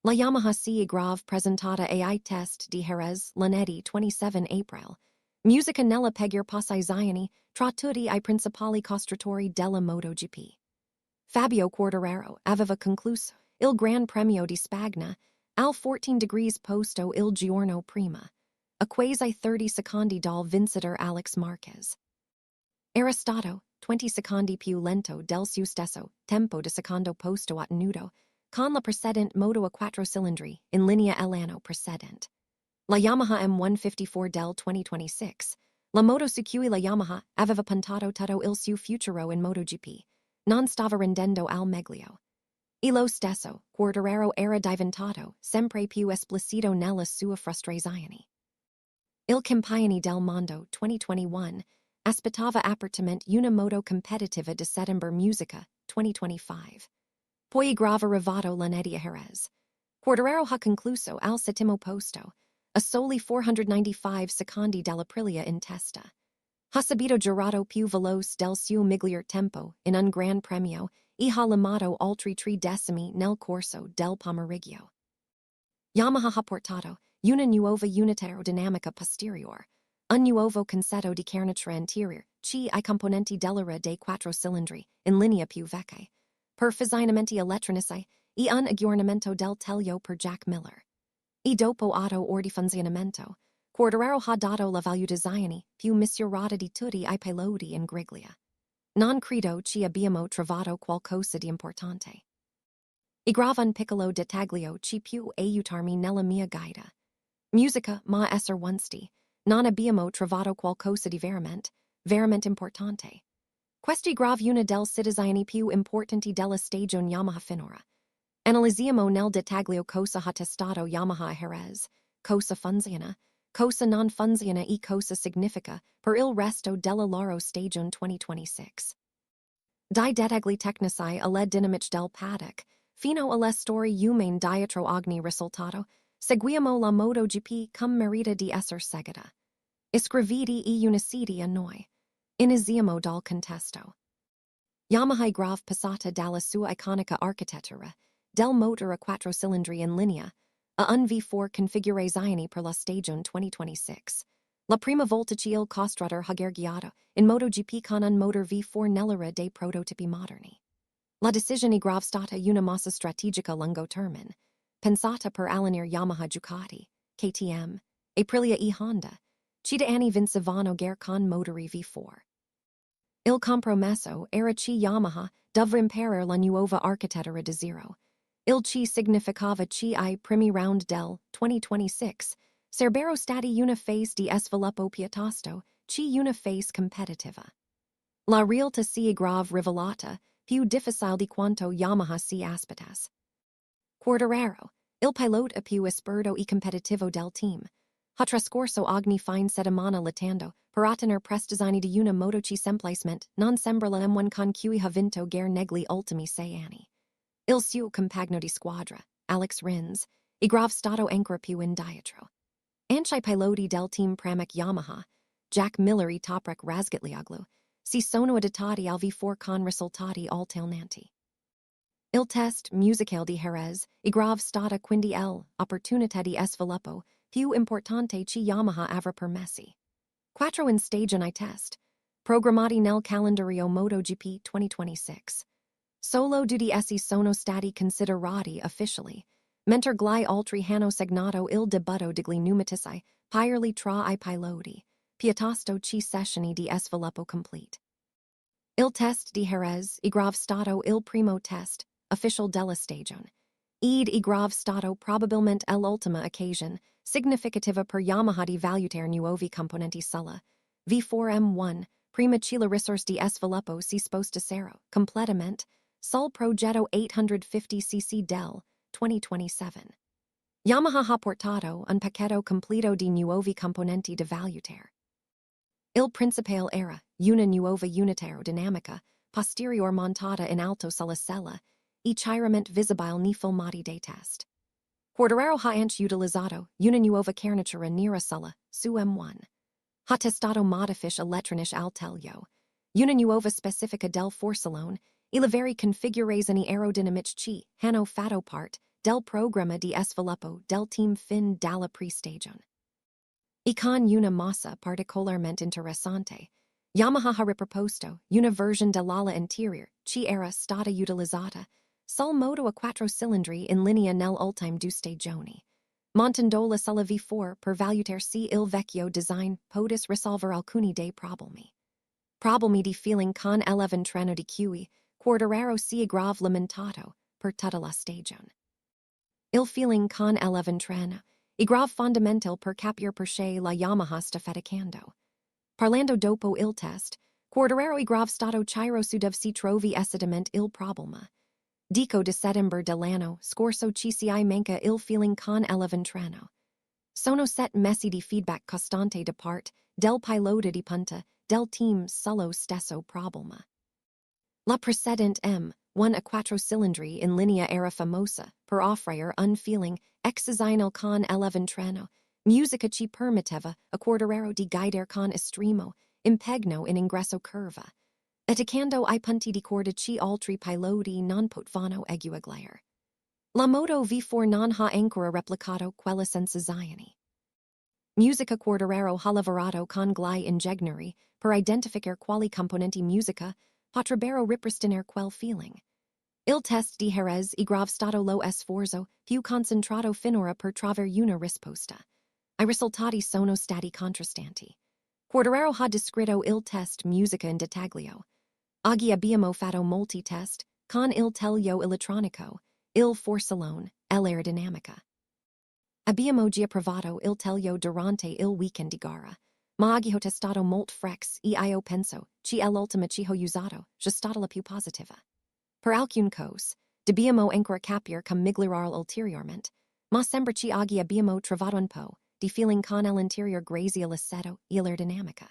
La Yamaha si grave presentata ai test di Jerez lunedì 27 April. Musica nella peggior posizione tra tutti I principali costruttori della MotoGP. Fabio Quartararo aveva concluso il Gran Premio di Spagna al 14 degrees posto il giorno prima, a quasi 30 secondi dal vincitore Alex Marquez. Era stato 20 secondi più lento del suo stesso tempo di secondo posto ottenuto con la precedente moto a 4 cilindri in linea l'anno precedente. La Yamaha M154 del 2026, la moto su cui la Yamaha aveva puntato tutto il suo futuro in MotoGP, non stava rendendo al meglio. E lo stesso, Quartararo era diventato sempre più esplicito nella sua frustrazione. Il campione del mondo 2021 aspettava apertamente una moto competitiva di settembre musica 2025. Poi grave arrivato lunedì a Jerez. Quartararo ha concluso al settimo posto, a soli 495 secondi dall'Aprilia in testa. Ha subito girato più veloce del suo miglior tempo in un Gran Premio e ha lamato altri 3 decimi nel corso del pomeriggio. Yamaha ha portato una nuova unità aerodinamica posterior, un nuovo concetto di carnatura anterior, I componenti dell'era dei 4 cilindri, in linea più vecchia, per funzionamenti elettronici, e un aggiornamento del taglio per Jack Miller. E dopo 8 ore di funzionamento, Quartararo ha dato la valutazione più misurata di tutti I piloti in griglia. Non credo ci abbiamo trovato qualcosa di importante. E grave un piccolo dettaglio ci può aiutarmi nella mia guida. Musica, ma esser onesti, non abbiamo trovato qualcosa di veramente importante. Questi grave una del citizen più importanti della stagione Yamaha finora. Analizziamo nel dettaglio cosa ha testato Yamaha a Jerez, cosa funziona, cosa non funziona e cosa significa per il resto della loro stagione 2026. Dai dettagli tecnici alle dinamiche del paddock, fino alle storie umane dietro ogni risultato, seguiamo la MotoGP come merita di esser seguita. Iscriviti e unisiti a noi. Iniziamo dal contesto. Yamaha grave passata dalla sua iconica architettura, del motor a 4 cilindri in linea, a un V4 configurazione per la stagione 2026. La prima volta che il costruttore ha guidato in MotoGP con un motor V4 nell'era dei prototipi moderni. La decisione grave stata una mossa strategica lungo termine, pensata per allenare Yamaha Ducati, KTM, Aprilia e Honda, che da anni vincevano gare con motori V4. Il compromesso era che Yamaha doveva imparare la nuova architettura di zero. Il che significava che I primi round del 2026 sarebbero stati una fase di sviluppo piuttosto che una fase competitiva. La realtà si è grave rivelata più difficile di quanto Yamaha si aspettasse. Quartararo, il pilota più esperto e competitivo del team, ha trascorso ogni fine settimana lottando per ottenere prestazioni di una moto che semplicemente non sembra la M1 con cui ha vinto gare negli ultimi 6 anni. Il suo compagno di squadra, Alex Rins, è grave stato ancora più indietro. Anche I piloti del team Pramac Yamaha, Jack Miller e Toprak Razgatlioglu, si sono adattati al V4 con risultati alternanti. Il test musicale di Jerez è grave stata quindi l'opportunità di sviluppo più importante che Yamaha avrà permessi. 4 in stagione I test, programmati nel calendario MotoGP 2026. Solo 2 di essi sono stati considerati ufficially, mentre gli altri hanno segnato il debutto degli pneumatici pirli tra I piloti, piuttosto che sessioni di sviluppo complete. Il test di Jerez è grave stato il primo test official della stagione, ed è grave stato probabilmente l'ultima occasione significativa per Yamaha di valutare nuovi componenti sulla V4M1 prima che la risorsa di sviluppo si spostassero completamente sul progetto 850cc del 2027. Yamaha ha portato un pacchetto completo di nuovi componenti da valutare. Il principale era una nuova unità aerodinamica posterior montata in alto sulla sella e chiaramente visibile nei filmati dei test. Quartararo ha anche utilizzato una nuova carnatura nera sulla su M1. Ha testato modifiche elettroniche al taglio, una nuova specifica del forcellone e le varie configurazioni aerodinamiche che hanno fatto parte del programma di sviluppo del team fin dalla pre-stagione. E con una mossa particolarmente interessante, Yamaha ha riproposto una version dell'ala interior che era stata utilizzata sul moto a 4 cilindri in linea nell'ultime 2 stagioni, montando la sulla V4 per valutarsi il vecchio design potis risolvere alcuni dei problemi. Problemi di feeling con l'avventreno di cui Quartararo si aggrave lamentato per tutta la stagione. Il feeling con l'avventreno è grave fondamentale per capire perché la Yamaha sta faticando. Parlando dopo il test, Quartararo è grave stato chiaro su dove si trovi esattamente il problema. Dico de settembre dell'anno scorso ci si manca il feeling con l'avventreno. Sono set mesi di feedback costante da parte del pilota di punta del team sullo stesso problema. La precedente M1 a 4 cilindri in linea era famosa per offrire un feeling exceptional con l'avventreno, musica ci permetteva a Quartararo di guidare con estremo impegno in ingresso curva, attaccando I punti di corda ci altri piloti non potvano eguagliare. La moto V4 non ha ancora replicato quella sensazione. Musica Quartararo ha lavorato con gli ingegneri per identificare quali componenti musica potrebbero ripristinare quel feeling. Il test di Jerez è grave stato lo sforzo più concentrato finora per trovare una risposta. I risultati sono stati contrastanti. Quartararo ha descritto il test musica in dettaglio. Oggi abbiamo fatto molti test con il taglio elettronico, il forcellone, l'aerodinamica. Abbiamo già provato il taglio durante il weekend di gara, ma oggi ho testato molt frex e io penso che l'ultima che ho usato è stata la più positiva. Per alcune cose, dobbiamo ancora capire come migliorare ulteriormente, ma sembra che oggi abbiamo trovato un po' di feeling con l'interior grazie all'assetto e l'aerodinamica.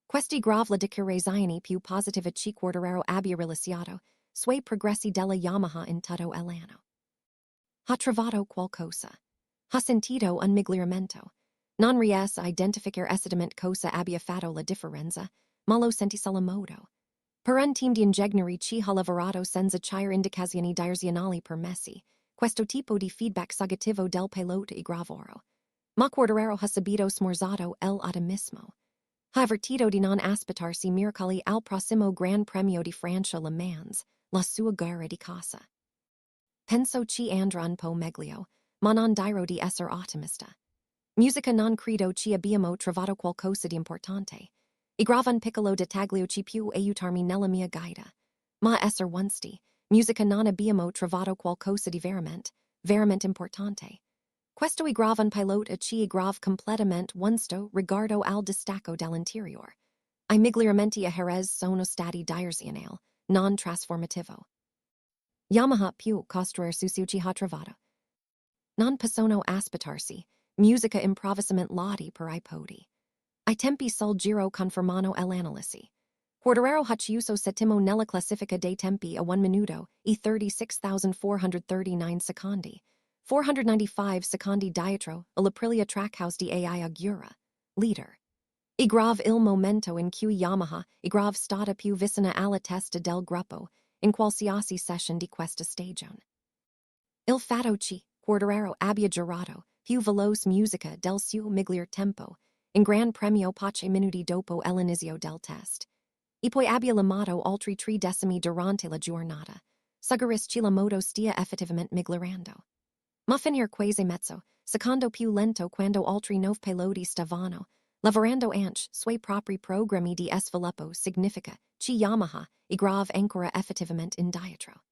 Questi grave la dichiarazione più positiva che Quartararo abbia rilasciato sui progressi della Yamaha in tutto l'anno. Ha trovato qualcosa. Ha sentito un miglioramento. Non riesce a identificare esattamente cosa abbia fatto la differenza, ma lo senti sulla moto. Per un team di ingegneri che ha lavorato senza chiare indicazioni direzionali per mesi, questo tipo di feedback negativo del pilota è gravoro. Ma Quartararo ha subito smorzato l'ottimismo. Ha avvertito di non aspettarsi miracoli al prossimo Gran Premio di Francia Le Mans, la sua gara di casa. Penso che andrà un po' meglio, ma non dirò di essere ottimista. Musica non credo che abbiamo trovato qualcosa di importante. E grave un piccolo dettaglio che più aiutarmi nella mia guida. Ma essere onesti, musica non abbiamo trovato qualcosa di veramente importante. Questo è grave un pilota che è grave completamente onesto riguardo al distacco dell'interior. I miglioramenti a Jerez sono stati direzionali, non trasformativo. Yamaha più costruire su ci ha trovato. Non possono aspettarsi, musica improvvisamente lodi per I podi. I tempi sul giro confermano l'analisi. Quartararo ha chiuso settimo nella classifica dei tempi a 1 minuto e 36,439 secondi, 495 secondi dietro all'Aprilia Trackhouse di AI Augura, leader. E grave il momento in cui Yamaha è grave stata più vicina alla testa del gruppo in qualsiasi session di questa stagione. Il fatto che Quartararo abbia girato più veloce musica del suo miglior tempo in Gran Premio pochi minuti dopo l'inizio del test. E poi abbia lamato altri 3 decimi durante la giornata, suggerisce che la moto stia effettivamente migliorando. Ma finire quasi mezzo, secondo più lento quando altri 9 piloti stavano lavorando anche sui propri programmi di sviluppo significa che Yamaha è grave ancora effettivamente indietro.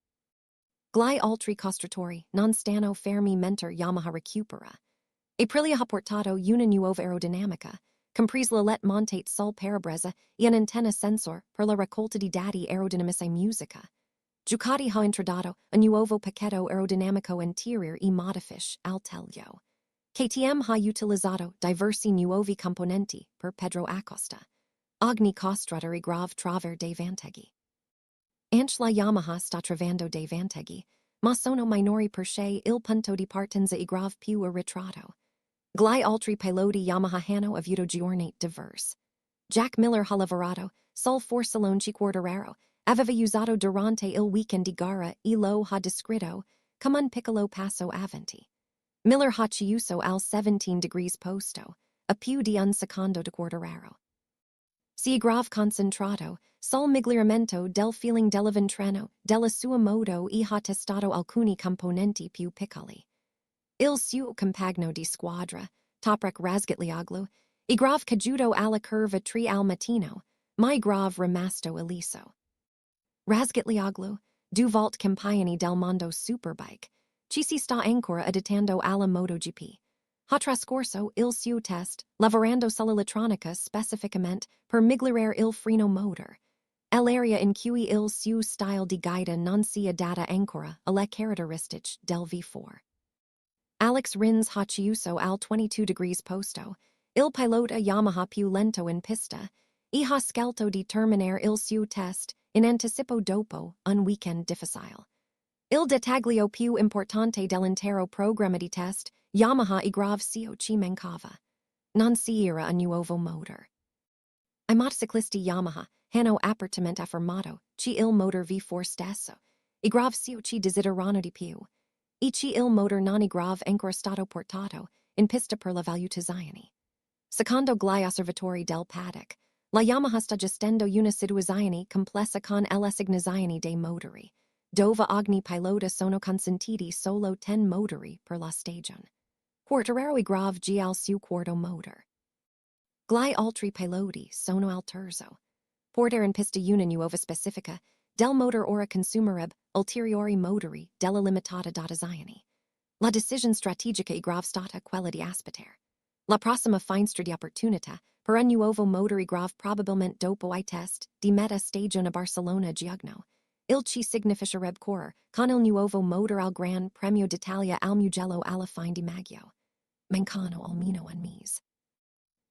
Gli altri costruttori non stanno fermi mentre Yamaha recupera. Aprilia ha portato una nuova aerodinamica, compresa la let montate sul parabrezza e un'antenna sensor per la raccolta di dati aerodinamici musica. Ducati ha introdotto un nuovo pacchetto aerodinamico interior e modifiche al taglio. KTM ha utilizzato diversi nuovi componenti per Pedro Acosta. Ogni costruttor è grave trover dei vantaggi. Anche la Yamaha sta trovando dei vantaggi, ma sono minori perché il punto di partenza è grave più arretrato. Gli altri piloti Yamaha hanno avuto giornate diverse. Jack Miller ha lavorato sul forcellone che Quartararo aveva usato durante il weekend di gara e lo ha descritto come un piccolo passo avanti. Miller ha chiuso al 17 degrees posto, a più di un secondo di Quartararo. Si grave concentrato, sul miglioramento del feeling dell'avventreno, della sua moto e ha testato alcuni componenti più piccoli. Il suo compagno di squadra, Toprak Razgatlioglu, e grave caduto alla curva 3 al mattino, mai grave rimasto illiso. Razgatlioglu, du volt campioni del mondo superbike, ci si sta ancora adattando alla MotoGP. Ha trascorso il suo test, lavorando sull'elettronica specificamente per migliorare il freno motor. L'area in cui il suo stile di guida non si adatta ancora alle caratteristiche del V4. Alex Rins ha chiuso al 22 degrees posto, il pilota Yamaha più lento in pista, e ha scelto di terminare il suo test in anticipo dopo un weekend difficile. Il dettaglio più importante dell'intero programma di test, Yamaha e grave cio ci mancava. Non si era un nuovo motor. I motociclisti Yamaha hanno apertamente affermato che il motor V4 stesso, e grave cio ci desiderano di più, e che il motor non è grave ancora stato portato in pista per la valutazione. Secondo gli osservatori del paddock, la Yamaha sta gestendo una situazione complessa con l'esignazione dei motori, dove ogni pilota sono consentiti solo 10 motori per la stagione. Quartararo e grave G al suo quarto motor. Gli altri piloti sono al terzo. Portare in pista una nuova specifica del motor ora consumereb ulteriori motori della limitata dotazione. La decisione strategica e grave stata quella di aspettare. La prossima finestra di opportunità per un nuovo motor e grave probabilmente dopo I test di metà stagione a Barcellona Giugno. Il ci significherebbe correre con il nuovo motor al Gran Premio d'Italia al Mugello alla fine di maggio. Mancano almeno un mese.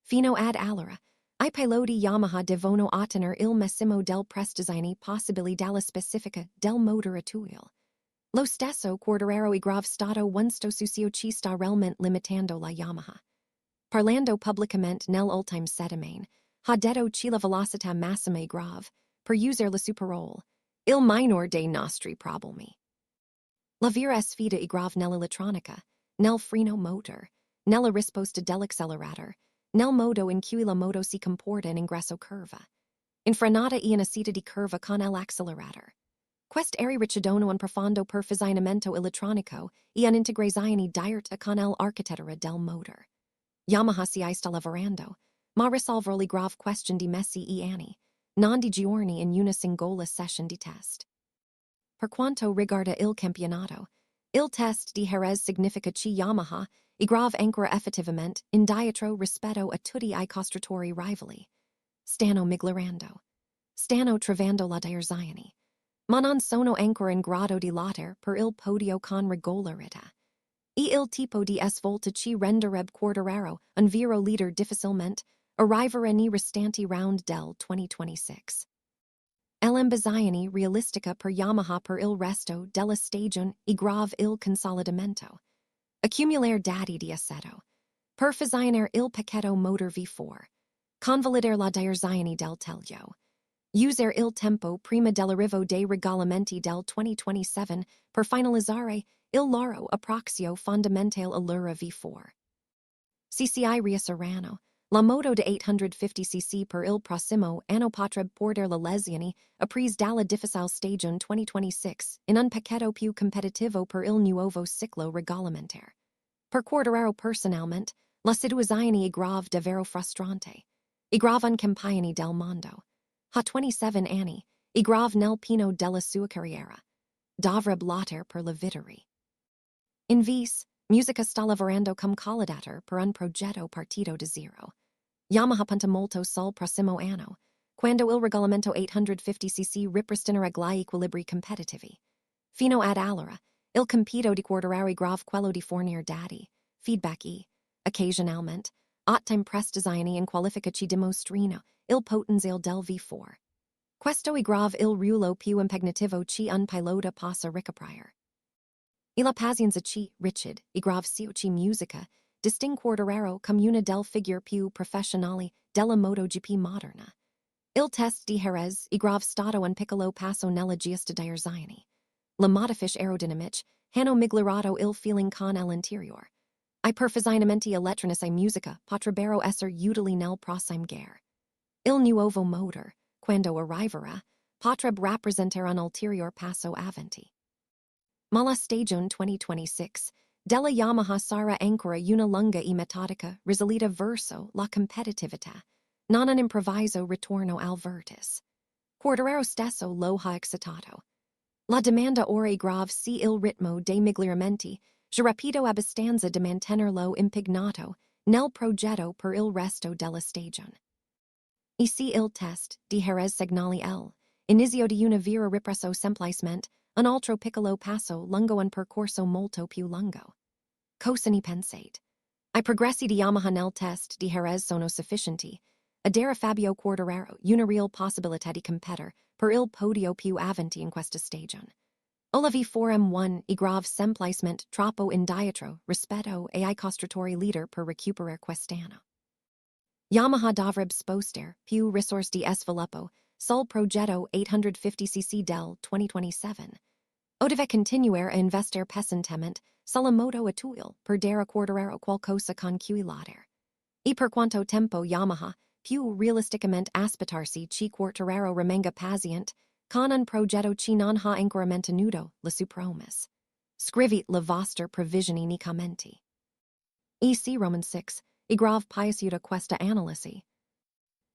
Fino ad allora, I piloti Yamaha devono ottenere il massimo del prestazioni possibili dalla specifica del motor attuale. Lo stesso Quartararo e grave stato un sto sucio ci sta realmente limitando la Yamaha. Parlando pubblicamente nell'ultime settimane, ha detto che la velocità massima e grave, per usare la superole, il minor dei nostri problemi. La vera sfida e grave nell'elettronica, nel freno motor, nella risposta dell'acceleratore, nel modo in cui la moto si comporta in ingresso curva. In frenata e in uscita di curva con l'acceleratore. Quest'eri ricedono un profondo perfezionamento elettronico e un'integrazione diretta con l'architettura del motor. Yamaha si sta lavorando, ma risolvere le grave question di mesi e anni, non di giorni in una singola session di test. Per quanto riguarda il campionato, il test di Jerez significa che Yamaha e grave ancora effettivamente indietro rispetto a tutti I costruttori rivali. Stanno migliorando. Stanno trovando la direzione. Ma non sono ancora in grado di lottare per il podio con regolarità. E il tipo di svolta ci renderebbe Quartararo un vero leader difficilmente arrivare nei restanti round del 2026. L'ambizione realistica per Yamaha per il resto della stagione e grave il consolidamento. Accumulare dati di assetto. Perfezionare il pacchetto motor V4. Convalidare la direzione del taglio. Usare il tempo prima dell'arrivo dei regolamenti del 2027 per finalizzare il loro approccio fondamentale all'Ura V4. CCI riasseranno, la moto da 850cc per il prossimo anno potrebbe portare le lesioni apprise dalla difficile stagione 2026 in un pacchetto più competitivo per il nuovo ciclo regolamentare. Per Quartararo personalmente, la situazione è grave davvero frustrante. È grave un campione del mondo. Ha 27 anni, e grave nel pino della sua carriera. Dovrebbe lottare per la vittoria. In vis, musica sta lavorando come collaborator per un progetto partito da zero. Yamaha punta molto sul prossimo anno, quando il regolamento 850cc ripristinerà gli equilibri competitivi. Fino ad allora, il compito di Quartararo grave quello di fornire dati, feedback e, occasionalmente, ottime prestazioni in qualifica ci dimostrino il potenziale del V4. Questo è grave il ruolo più impegnativo che un pilota possa ricoprire. E la pazienza ci, Richard, e grave cio ci musica, distingue Quartararo come una del figure più professionali della MotoGP moderna. Il test di Jerez e grave stato un piccolo passo nella gesta direzione. La modifiche aerodinamiche hanno migliorato il feeling con l'interior. I perfezionamenti elettronici musica potrebbero essere utili nel prossimo gare. Il nuovo motor, quando arriverà, potrebbe rappresentare un ulterior passo avanti. Ma la stagione 2026 della Yamaha sarà ancora una lunga e metodica risalita verso la competitività, non un improvviso ritorno al vertice. Quartararo stesso lo ha excitato. La domanda ora è grave se il ritmo dei miglioramenti è rapido abbastanza da mantenerlo impegnato nel progetto per il resto della stagione. E se il test di Jerez segnali inizio di una vera ripresa o semplicemente un altro piccolo passo lungo un percorso molto più lungo. Cosa ne pensate? I progressi di Yamaha nel test di Jerez sono sufficienti a dare Fabio Quartararo una real possibilità di competere per il podio più avanti in questa stagione. Olavi 4M1 e grave semplicemente troppo indietro rispetto ai costruttori leader per recuperare quest'anno. Yamaha dovrebbe spostare più risorse di sviluppo sul progetto 850cc del 2027. O deve continuare a investire pesantemente sulla moto attuale per dare a Quartararo qualcosa con cui lottare. E per quanto tempo Yamaha più realisticamente aspettarsi che Quartararo rimanga paziente con un progetto che non ha ancora mantenuto le sue promesse. Scrivi le vostre previsioni nei commenti. E se Roman 6 e grave piaciuta questa analisi.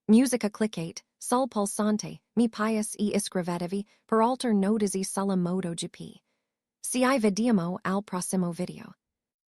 Musica clickate sul pulsante mi piace e iscrivetevi per altre notizie sulla MotoGP. Ci vediamo al prossimo video.